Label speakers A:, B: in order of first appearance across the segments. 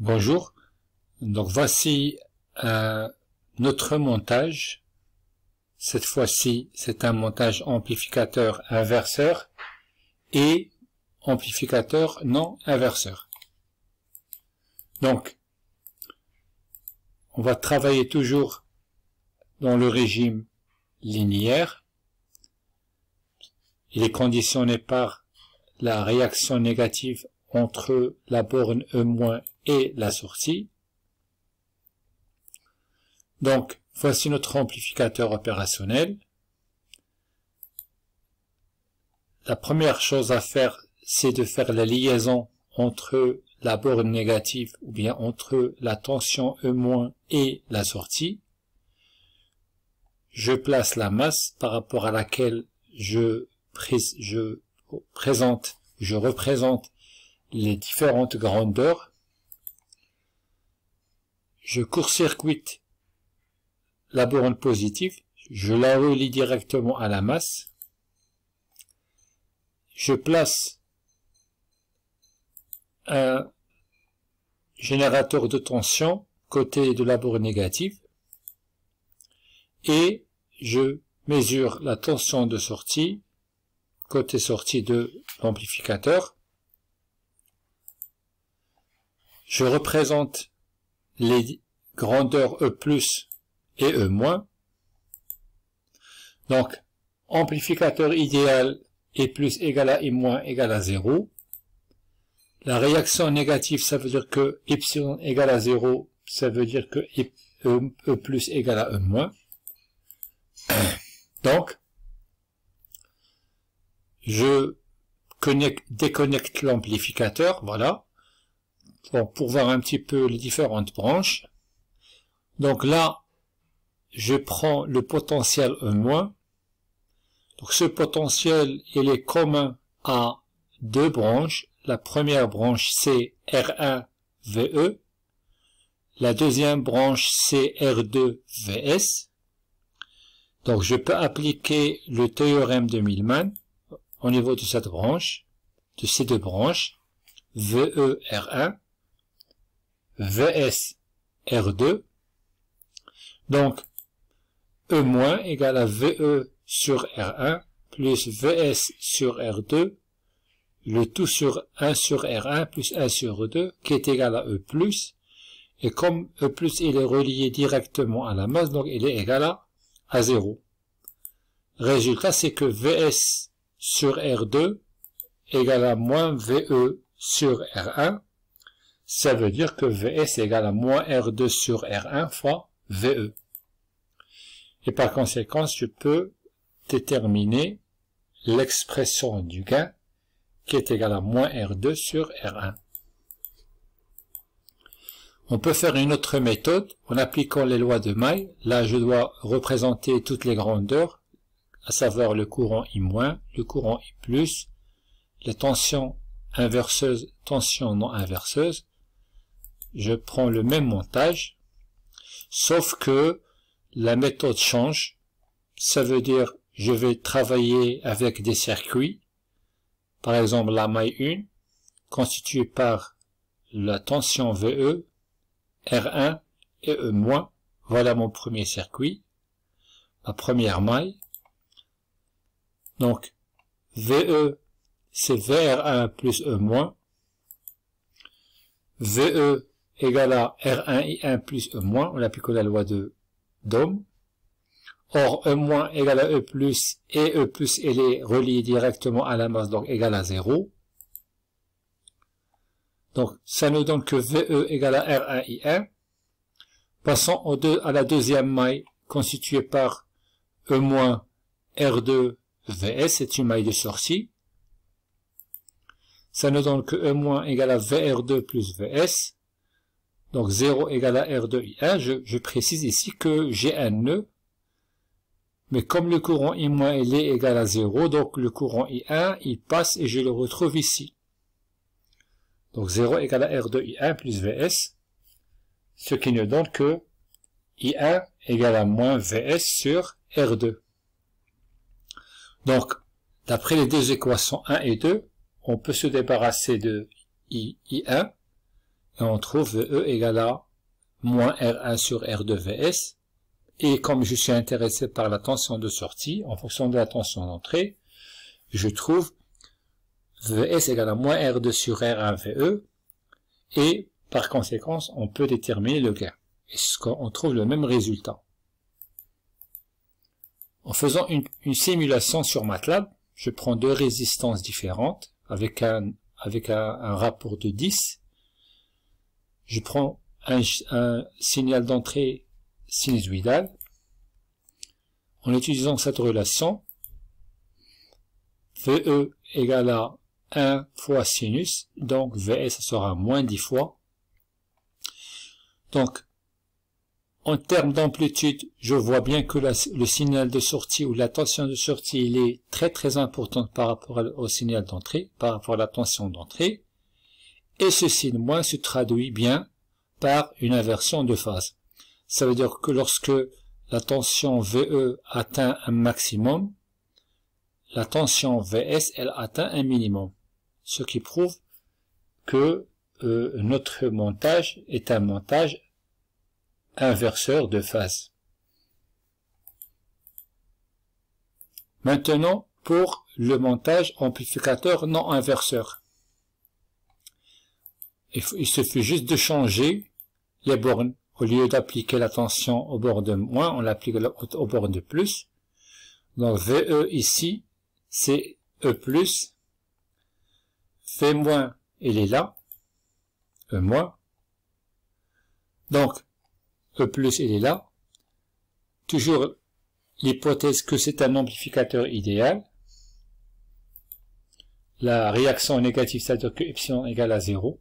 A: Bonjour, donc voici notre montage. Cette fois-ci, c'est un montage amplificateur inverseur et amplificateur non inverseur. Donc, on va travailler toujours dans le régime linéaire. Il est conditionné par la réaction négative entre la borne E- et la sortie. Donc, voici notre amplificateur opérationnel. La première chose à faire, c'est de faire la liaison entre la borne négative ou bien entre la tension E- et la sortie. Je place la masse par rapport à laquelle je représente les différentes grandeurs. Je court-circuite la borne positive, je la relie directement à la masse. Je place un générateur de tension côté de la borne négative et je mesure la tension de sortie côté sortie de l'amplificateur. Je représente les grandeurs E+ et E-. Donc, amplificateur idéal E+ égale à I- égale à 0. La réaction négative, ça veut dire que Y égale à 0, ça veut dire que E+ égale à E-. Donc, je déconnecte l'amplificateur, voilà, pour voir un petit peu les différentes branches. Donc là, je prends le potentiel E-. Donc ce potentiel, il est commun à deux branches. La première branche, c'est R1 VE. La deuxième branche, c'est R2 VS. Donc je peux appliquer le théorème de Millman au niveau de cette branche, de ces deux branches, VE R1, VS R2. Donc E- égale à VE sur R1 plus VS sur R2, le tout sur 1 sur R1 plus 1 sur 2 qui est égal à E+. Et comme E+, il est relié directement à la masse, donc il est égal à 0. Résultat, c'est que VS sur R2 égale à moins VE sur R1. Ça veut dire que VS égale à moins R2 sur R1 fois VE. Et par conséquent, je peux déterminer l'expression du gain qui est égale à moins R2 sur R1. On peut faire une autre méthode en appliquant les lois de May. Là, je dois représenter toutes les grandeurs, à savoir le courant I-, le courant I+, les tensions inverseuses, tensions non inverseuses. Je prends le même montage, sauf que la méthode change. Ça veut dire je vais travailler avec des circuits. Par exemple, la maille 1, constituée par la tension VE, R1 et E-. Voilà mon premier circuit, ma première maille. Donc, VE, c'est VR1 plus E-. VE égale à R1I1 plus E-. On applique la loi de d'Ohm. Or, E- égale à E+, et E+, elle est reliée directement à la masse, donc égale à 0. Donc, ça nous donne que VE égale à R1I1. Passons à la deuxième maille, constituée par E- R2 VS, c'est une maille de sortie. Ça nous donne que E- égale à VR2 plus VS. Donc, 0 égale à R2I1. Je précise ici que j'ai un nœud. Mais comme le courant I- il est égal à 0, donc le courant I1, il passe et je le retrouve ici. Donc 0 égale à R2I1 plus VS, ce qui nous donne que I1 égale à moins VS sur R2. Donc, d'après les deux équations 1 et 2, on peut se débarrasser de I1 et on trouve VE égale à moins R1 sur R2 VS. Et comme je suis intéressé par la tension de sortie, en fonction de la tension d'entrée, je trouve VS égale à moins R2 sur R1 VE, et par conséquent, on peut déterminer le gain. Et on trouve le même résultat. En faisant une simulation sur MATLAB, je prends deux résistances différentes, avec un rapport de 10. Je prends un signal d'entrée sinusoïdal. En utilisant cette relation, VE égale à 1 fois sinus, donc VS sera moins 10 fois. Donc, en termes d'amplitude, je vois bien que le signal de sortie ou la tension de sortie, il est très importante par rapport au signal d'entrée, par rapport à la tension d'entrée. Et ce signe moins se traduit bien par une inversion de phase. Ça veut dire que lorsque la tension VE atteint un maximum, la tension VS, elle atteint un minimum. Ce qui prouve que notre montage est un montage inverseur de phase. Maintenant, pour le montage amplificateur non inverseur. Il suffit juste de changer les bornes. Au lieu d'appliquer la tension au bord de moins, on l'applique au bord de plus. Donc VE ici, c'est E+, V-, il est là, E-. Donc, E+, il est là. Toujours l'hypothèse que c'est un amplificateur idéal. La réaction négative, c'est-à-dire que epsilon égale à 0.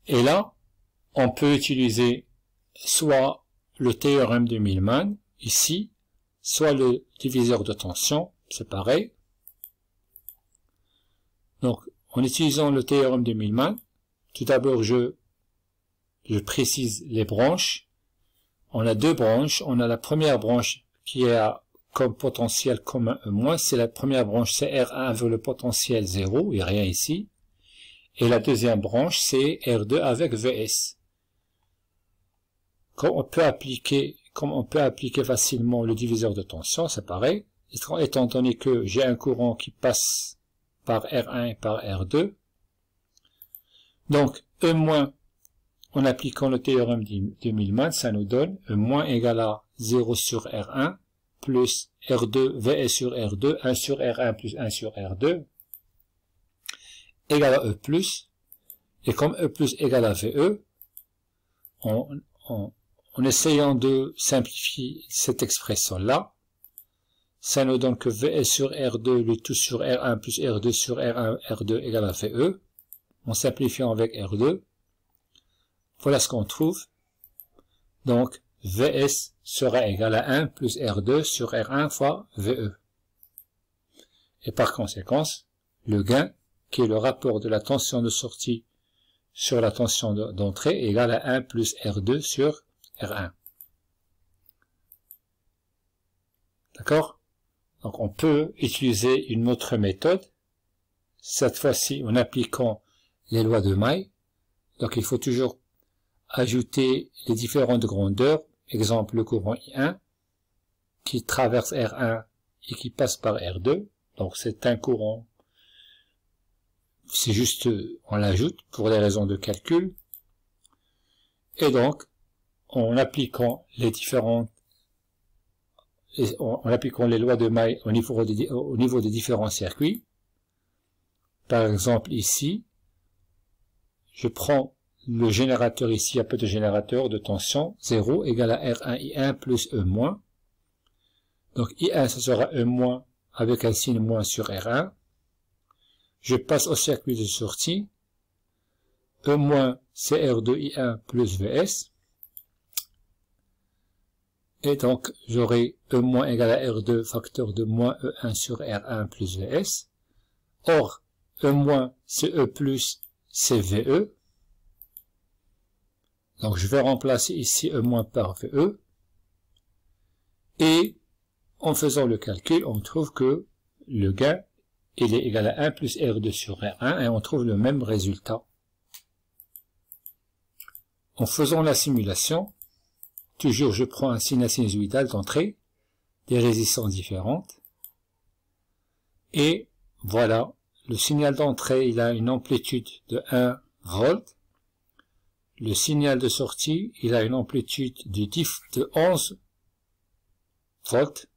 A: Et là, on peut utiliser soit le théorème de Millman, ici, soit le diviseur de tension, c'est pareil. Donc, en utilisant le théorème de Millman, tout d'abord, je précise les branches. On a deux branches. On a la première branche qui a comme potentiel commun E-, c'est la première branche, c'est R1 avec le potentiel 0, il n'y a rien ici. Et la deuxième branche, c'est R2 avec VS. Comme on peut appliquer facilement le diviseur de tension, c'est pareil. Étant donné que j'ai un courant qui passe par R1 et par R2. Donc, E-, en appliquant le théorème de Millman, ça nous donne E- égale à 0 sur R1 plus R2 VS sur R2, 1 sur R1 plus 1 sur R2, égale à E+, et comme E+ égale à VE, en essayant de simplifier cette expression-là, ça nous donne que VS sur R2, le tout sur R1 plus R2 sur R1, R2 égale à VE, en simplifiant avec R2, voilà ce qu'on trouve. Donc, VS sera égal à 1 plus R2 sur R1 fois VE. Et par conséquent, le gain, qui est le rapport de la tension de sortie sur la tension d'entrée, est égal à 1 plus R2 sur R1. D'accord? Donc on peut utiliser une autre méthode, cette fois-ci en appliquant les lois de May. Donc il faut toujours ajouter les différentes grandeurs, exemple le courant I1, qui traverse R1 et qui passe par R2, donc c'est un courant, c'est juste, on l'ajoute pour des raisons de calcul, et donc, en appliquant les lois de May au niveau des différents circuits, par exemple ici, je prends le générateur ici, un petit générateur de tension, 0 égale à R1I1 plus E-. Donc I1, ce sera E- avec un signe moins sur R1. Je passe au circuit de sortie. E- c'est R2I1 plus VS. Et donc, j'aurai E- égale à R2 facteur de moins E1 sur R1 plus VS. Or, E- c'est E+, c'est VE. Donc, je vais remplacer ici E- par VE. Et, en faisant le calcul, on trouve que le gain, il est égal à 1 plus R2 sur R1, et on trouve le même résultat. en faisant la simulation, toujours je prends un signe sinusoïdal d'entrée, des résistances différentes, et voilà, le signal d'entrée, il a une amplitude de 1 volt, le signal de sortie, il a une amplitude de 11 volts,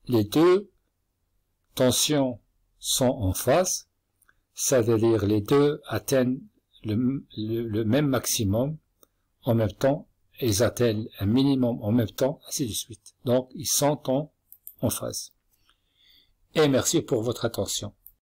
A: les deux tensions sont en phase, c'est-à-dire les deux atteignent le même maximum en même temps, ils atteignent un minimum en même temps, ainsi de suite. Donc, ils sont en phase. Et merci pour votre attention.